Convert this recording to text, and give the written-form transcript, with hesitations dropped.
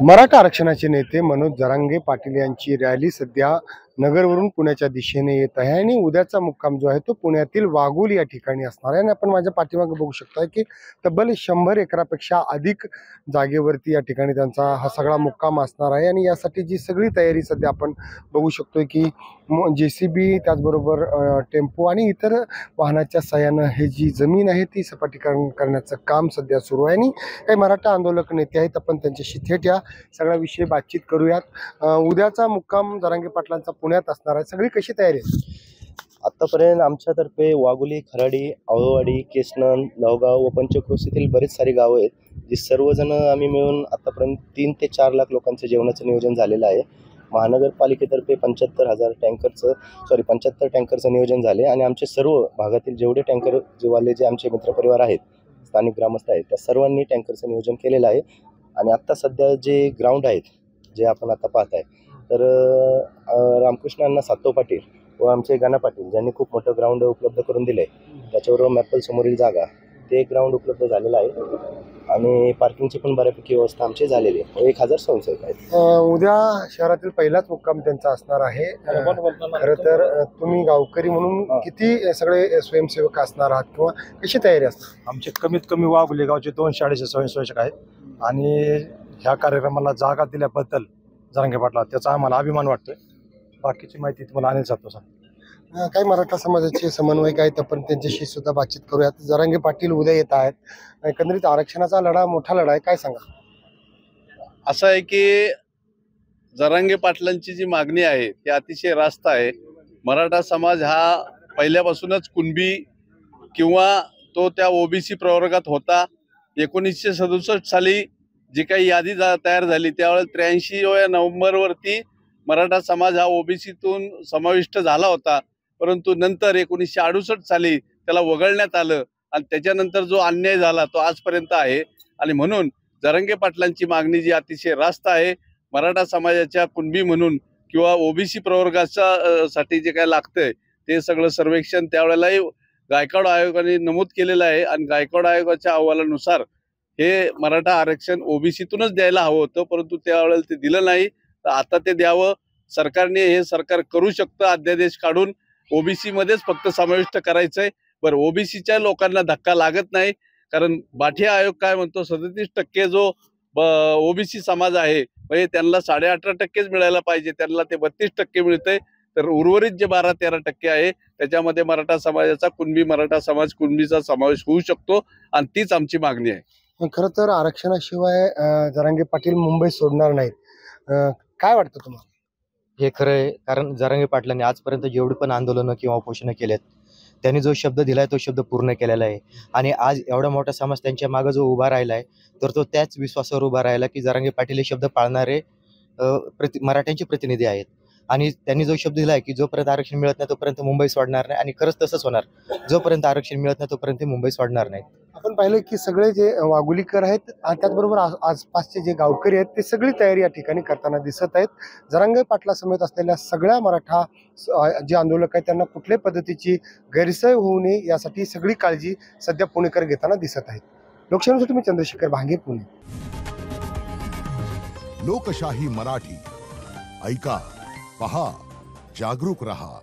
मराठा आरक्षणाचे नेते मनोज जरांगे पाटील यांची रॅली सध्या नगरवरून पुण्याच्या दिशेने येत आहे आणि उद्याचा मुक्काम जो आहे तो पुण्यातील वाघोली या ठिकाणी असणार आहे। आणि आपण माझ्या पाठीमागे बघू शकता की तब्बल 100 एकरापेक्षा अधिक जागेवरती या ठिकाणी त्यांचा हा सगळा मुक्काम असणार आहे। आणि यासाठी जी सगळी तयारी सध्या आपण बघू शकतोय की JCB त्याचबरोबर टेम्पो आणि इतर वाहनाच्या सहाय्यानं हे जी जमीन आहे ती सपाटीकरण करण्याचं काम सध्या सुरू आहे। आणि काही मराठा आंदोलक नेते आहेत, आपण त्यांच्याशी थेट या सगळ्या विषयी बातचीत करूयात। उद्याचा मुक्काम जरांगे पाटलांचा पुण्यात असणार आहे, सगळी कशी तयारी आहे? आतापर्यंत आमच्यातर्फे वाघोली, खराडी, आवळवाडी, केसनन, लवगाव व पंचक्रोश येथील बरेच सारी गावं आहेत, जी सर्वजण आम्ही मिळून आतापर्यंत 3 ते 4 लाख लोकांचं जेवणाचं नियोजन झालेलं आहे। महानगरपालिकेतर्फे 75 टँकरचं नियोजन झाले आणि आमचे सर्व भागातील जेवढे टँकर जेवाले जे आमचे मित्रपरिवार आहेत, स्थानिक ग्रामस्थ आहेत, त्या सर्वांनी टँकरचं नियोजन केलेलं आहे। आणि आत्ता सध्या जे ग्राउंड आहेत जे आपण आता पाहत आहे, तर रामकृष्ण अण्णा सातव पाटील व आमचे गाणा पाटील ज्यांनी खूप मोठं ग्राउंड उपलब्ध करून दिलं आहे, त्याच्याबरोबर मॅपल समोरील जागा ते ग्राउंड उपलब्ध झालेलं आहे आणि पार्किंगची पण बऱ्यापैकी व्यवस्था आमची झालेली आहे। 1000 स्वयंसेवक आहेत। उद्या शहरातील पहिलाच मुक्काम त्यांचा असणार आहे। खरं तर तुम्ही गावकरी म्हणून किती सगळे स्वयंसेवक असणार आहात किंवा कशी तयारी असणार? आमचे कमीत कमी वाघोली गावचे 240 स्वयंसेवक आहेत आणि ह्या कार्यक्रमाला जागा दिल्याबद्दल जरांगे पाटला त्याचा आम्हाला अभिमान वाटतोय। बाकीची माहिती तुम्हाला अनिल सातव सांगतो। काही मराठा समाजाचे समन्वयक आहेत, आपण त्यांच्याशी सुद्धा बातचीत करूयात। जरांगे पाटील उद्या येत आहेत, एकंदरीत आरक्षणाचा लढा मोठा लढा आहे, काय सांगा? असं आहे की जरांगे पाटलांची जी मागणी आहे ती अतिशय रास्त आहे। मराठा समाज हा पहिल्यापासूनच कुणबी किंवा तो त्या OBC प्रवर्गात होता। 1967 साली जी काही यादी तयार झाली त्यावेळेस 83व्या नोव्हेंबरवरती मराठा समाज हा OBCतून समाविष्ट झाला होता, परंतु नंतर 1968 साली त्याला वगळण्यात आलं आणि त्याच्यानंतर जो अन्याय झाला तो आजपर्यंत आहे। आणि म्हणून जरांगे पाटलांची मागणी जी अतिशय रास्त आहे, मराठा समाजाच्या कुणबी म्हणून किंवा OBC प्रवर्गाच्या साठी जे काय लागतंय ते सगळं सर्वेक्षण त्यावेळेलाही गायकवाड आयोगाने नमूद केलेलं आहे आणि गायकवाड आयोगाच्या अहवालानुसार हे मराठा आरक्षण OBCतूनच द्यायला हवं होतं, परंतु त्यावेळेला ते दिलं नाही। तर आता ते द्यावं, सरकारने हे सरकार करू शकतं, अध्यादेश काढून OBC मध्येच फक्त समाविष्ट करायचंय। बरं, OBCच्या लोकांना धक्का लागत नाही, कारण बाठिया आयोग काय म्हणतो 37% जो OBC समाज आहे म्हणजे त्यांना 18.5%च मिळायला पाहिजे, त्यांना ते 32% मिळतंय। तर उर्वरित जे 12-13% आहे त्याच्यामध्ये मराठा समाजाचा कुणबी मराठा समाज कुणबीचा समावेश होऊ शकतो आणि तीच आमची मागणी आहे। खरं तर आरक्षणाशिवाय जरांगे पाटील मुंबई सोडणार नाहीत, काय वाटतं तुम्हाला? हे खरं आहे, कारण जरांगे पाटलांनी आजपर्यंत जेवढी पण आंदोलनं किंवा उपोषणं केलेत त्यांनी जो शब्द दिलाय तो शब्द पूर्ण केलेला आहे। आणि आज एवढा मोठा समाज त्यांच्या मागे जो उभा राहिला आहे, तर तो त्याच विश्वासावर उभा राहिला की जरांगे पाटील हे शब्द पाळणारे मराठ्यांचे प्रतिनिधी आहेत। आणि त्यांनी जो शब्द दिलाय की जोपर्यंत आरक्षण मिळत नाही तोपर्यंत मुंबई सोडणार नाही, आणि खरंच तसंच होणार, जोपर्यंत आरक्षण मिळत नाही तोपर्यंत मुंबई सोडणार नाही। आपण पाहिलं की सगळे जे वाघोलीकर आहेत त्याचबरोबर आसपासचे जे गावकरी आहेत ते सगळी तयारी या ठिकाणी करताना दिसत आहेत। जरांगे पाटला समेत असलेल्या सगळ्या मराठा जे आंदोलक आहेत त्यांना कुठल्याही पद्धतीची गैरसोय होऊ नये यासाठी सगळी काळजी सध्या पुणेकर घेताना दिसत आहेत। लोकशाहीसाठी मी चंद्रशेखर भांगे, पुणे। लोकशाही मराठी ऐका, पहा, जागरूक रहा।